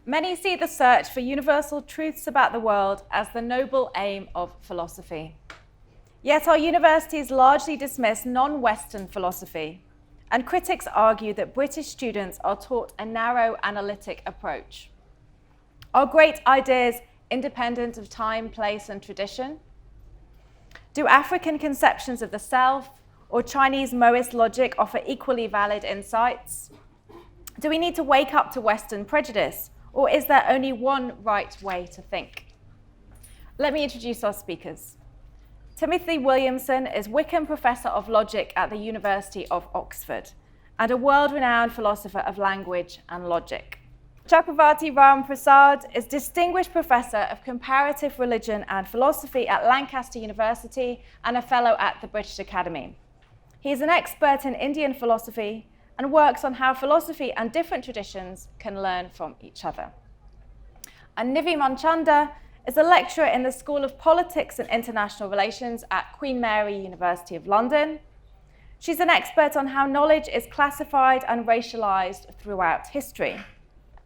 Many see the search for universal truths about the world as the noble aim of philosophy. Yet our universities largely dismiss non-Western philosophy, and critics argue that British students are taught a narrow analytic approach. Are great ideas independent of time, place, and tradition? Do African conceptions of the self or Chinese Mohist logic offer equally valid insights? Do we need to wake up to Western prejudice, or is there only one right way to think? Let me introduce our speakers. Timothy Williamson is Wickham Professor of Logic at the University of Oxford and a world-renowned philosopher of language and logic. Chakravarthi Ram-Prasad is Distinguished Professor of Comparative Religion and Philosophy at Lancaster University and a Fellow at the British Academy. He is an expert in Indian philosophy and works on how philosophy and different traditions can learn from each other. And Nivi Manchanda is a lecturer in the School of Politics and International Relations at Queen Mary University of London. She's an expert on how knowledge is classified and racialized throughout history.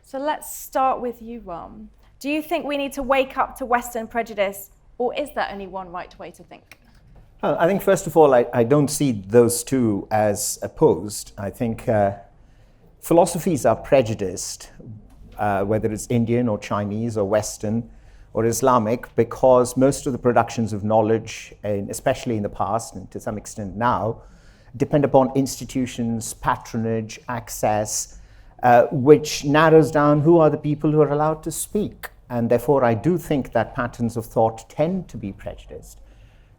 So let's start with you, Ram. Do you think we need to wake up to Western prejudice, or is there only one right way to think? Well, I think, first of all, I don't see those two as opposed. I think philosophies are prejudiced, whether it's Indian or Chinese or Western or Islamic, because most of the productions of knowledge, especially in the past and to some extent now, depend upon institutions, patronage, access, which narrows down who are the people who are allowed to speak. And therefore, I do think that patterns of thought tend to be prejudiced.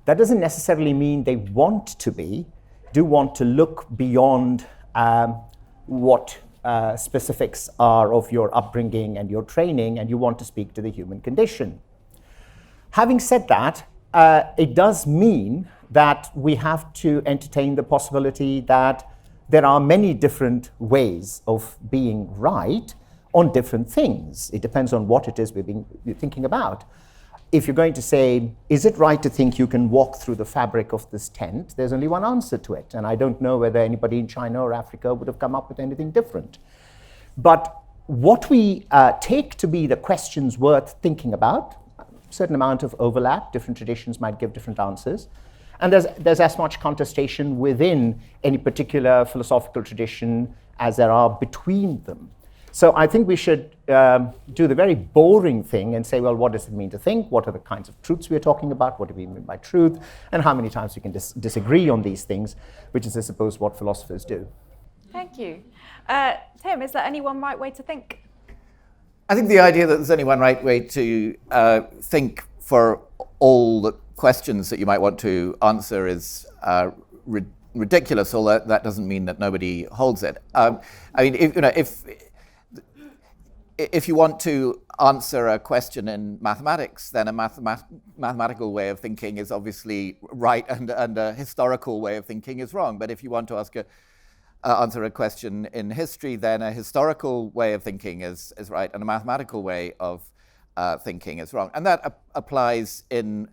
That doesn't necessarily mean they want to be, do want to look beyond what specifics are of your upbringing and your training, and you want to speak to the human condition. Having said that, it does mean that we have to entertain the possibility that there are many different ways of being right on different things. It depends on what it is we're thinking about. If you're going to say, is it right to think you can walk through the fabric of this tent? There's only one answer to it. And I don't know whether anybody in China or Africa would have come up with anything different. But what we take to be the questions worth thinking about, a certain amount of overlap, different traditions might give different answers. And there's as much contestation within any particular philosophical tradition as there are between them. So I think we should do the very boring thing and say, well, what does it mean to think? What are the kinds of truths we're talking about? What do we mean by truth? And how many times we can disagree on these things, which is, I suppose, what philosophers do. Thank you. Tim, is there only one right way to think? I think the idea that there's only one right way to think for all the questions that you might want to answer is ridiculous, although that doesn't mean that nobody holds it. I mean, if you want to answer a question in mathematics, then a mathematical way of thinking is obviously right, and a historical way of thinking is wrong. But if you want to answer a question in history, then a historical way of thinking is right, and a mathematical way of thinking is wrong. And that applies in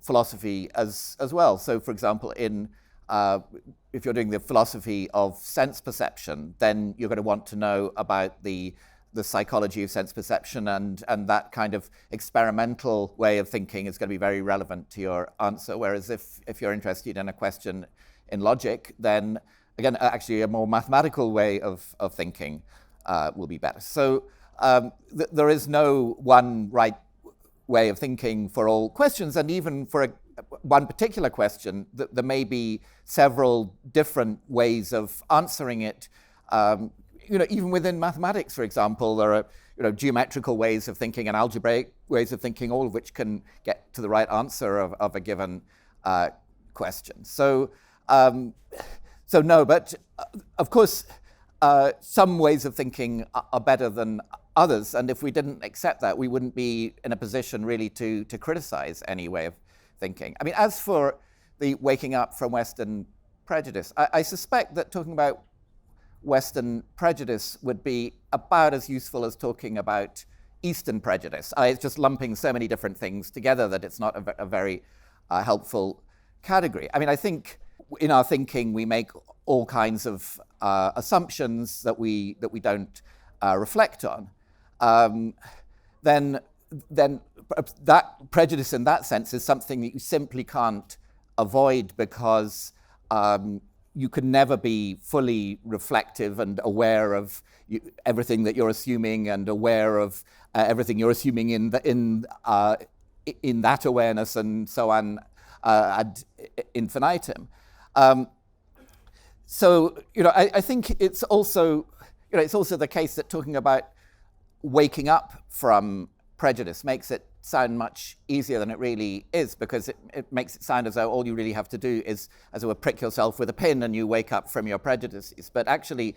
philosophy as well. So, for example, if you're doing the philosophy of sense perception, then you're going to want to know about the psychology of sense perception, and that kind of experimental way of thinking is going to be very relevant to your answer. Whereas if you're interested in a question in logic, then again, actually a more mathematical way of thinking will be better. So there is no one right way of thinking for all questions, and even for one particular question, there may be several different ways of answering it. Even within mathematics, for example, there are geometrical ways of thinking and algebraic ways of thinking, all of which can get to the right answer of a given question. So no, but of course, some ways of thinking are better than others, and if we didn't accept that, we wouldn't be in a position really to criticize any way of thinking. I mean, as for the waking up from Western prejudice, I suspect that talking about Western prejudice would be about as useful as talking about Eastern prejudice. It's just lumping so many different things together that it's not a very helpful category. I mean, I think in our thinking we make all kinds of assumptions that we don't reflect on. then that prejudice in that sense is something that you simply can't avoid, because you can never be fully reflective and aware of everything that you're assuming, and aware of everything you're assuming in that awareness, and so on ad infinitum. So I think it's also the case that talking about waking up from prejudice makes it sound much easier than it really is, because it makes it sound as though all you really have to do is, as it were, prick yourself with a pin and you wake up from your prejudices. But actually,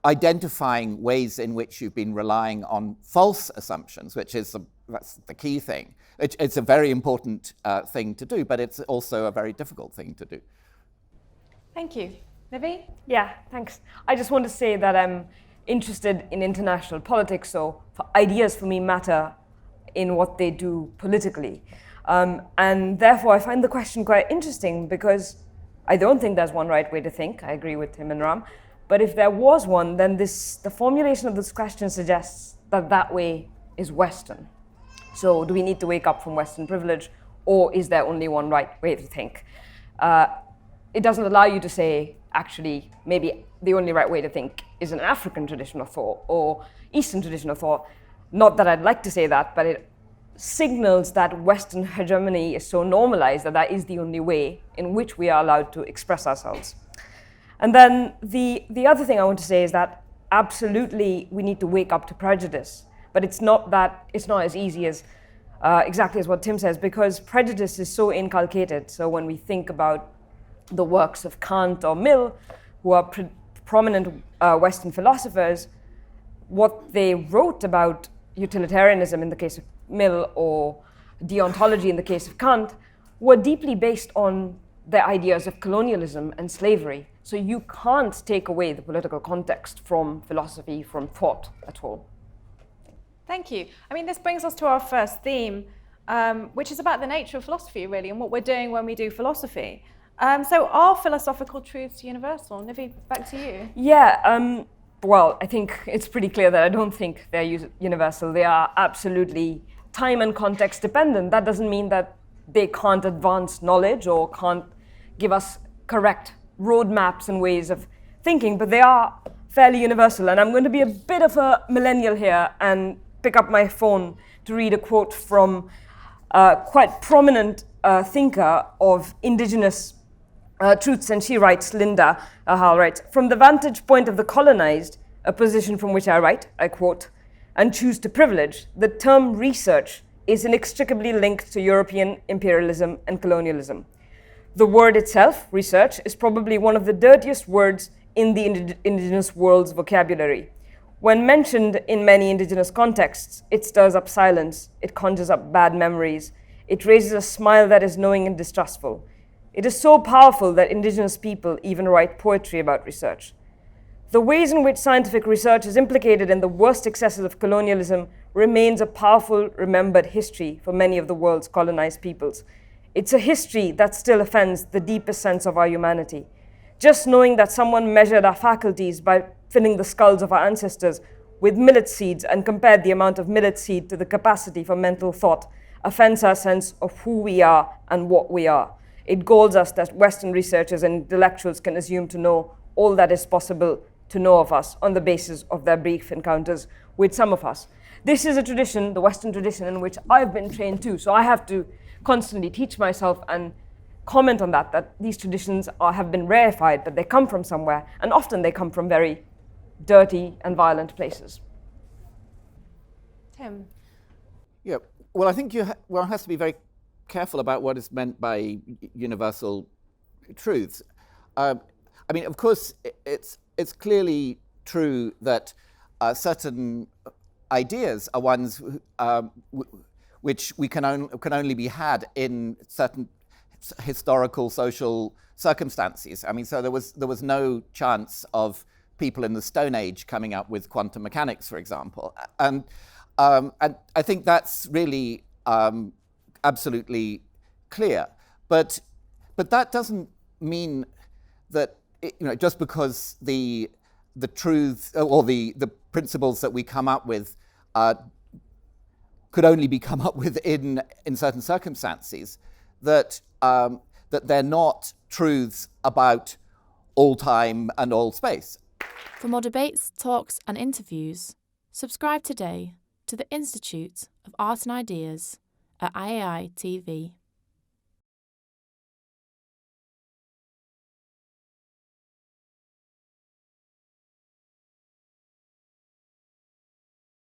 identifying ways in which you've been relying on false assumptions, that's the key thing. It's a very important thing to do, but it's also a very difficult thing to do. Thank you. Nivi? Yeah, thanks. I just want to say that I'm interested in international politics, so ideas for me matter in what they do politically. And therefore, I find the question quite interesting, because I don't think there's one right way to think. I agree with Tim and Ram. But if there was one, then the formulation of this question suggests that way is Western. So do we need to wake up from Western privilege, or is there only one right way to think? It doesn't allow you to say, actually, maybe the only right way to think is an African tradition of thought or Eastern tradition of thought. Not that I'd like to say that, but it signals that Western hegemony is so normalized that is the only way in which we are allowed to express ourselves. And then the other thing I want to say is that absolutely we need to wake up to prejudice, but it's not as easy as exactly as what Tim says, because prejudice is so inculcated. So when we think about the works of Kant or Mill, who are prominent Western philosophers, what they wrote about utilitarianism in the case of Mill or deontology in the case of Kant were deeply based on their ideas of colonialism and slavery. So you can't take away the political context from philosophy, from thought at all. Thank you. I mean, this brings us to our first theme, which is about the nature of philosophy, really, and what we're doing when we do philosophy. So are philosophical truths universal? Nivi, back to you. Yeah, well, I think it's pretty clear that I don't think they're universal. They are absolutely time and context dependent. That doesn't mean that they can't advance knowledge or can't give us correct roadmaps and ways of thinking, but they are fairly universal. And I'm going to be a bit of a millennial here and pick up my phone to read a quote from a quite prominent thinker of indigenous truths, and she writes, Linda Hall writes, "From the vantage point of the colonized, a position from which I write, I quote, and choose to privilege, the term research is inextricably linked to European imperialism and colonialism. The word itself, research, is probably one of the dirtiest words in the indigenous world's vocabulary. When mentioned in many indigenous contexts, it stirs up silence, it conjures up bad memories, it raises a smile that is knowing and distrustful. It is so powerful that indigenous people even write poetry about research. The ways in which scientific research is implicated in the worst excesses of colonialism remains a powerful, remembered history for many of the world's colonized peoples. It's a history that still offends the deepest sense of our humanity. Just knowing that someone measured our faculties by filling the skulls of our ancestors with millet seeds and compared the amount of millet seed to the capacity for mental thought offends our sense of who we are and what we are. It galls us that Western researchers and intellectuals can assume to know all that is possible to know of us on the basis of their brief encounters with some of us." This is a tradition, the Western tradition, in which I've been trained too. So I have to constantly teach myself and comment on that these traditions have been rarefied, that they come from somewhere, and often they come from very dirty and violent places. Tim. Yeah, well, I think one has to be very careful about what is meant by universal truths. I mean, of course, it's clearly true that certain ideas are ones which can only be had in certain historical, social circumstances. I mean, so there was no chance of people in the Stone Age coming up with quantum mechanics, for example, and I think that's really absolutely clear. But that doesn't mean that just because the the truth or the principles that we come up with could only be come up with in certain circumstances, that they're not truths about all time and all space. For more debates, talks and interviews, subscribe today to the Institute of Art and Ideas at IAI TV.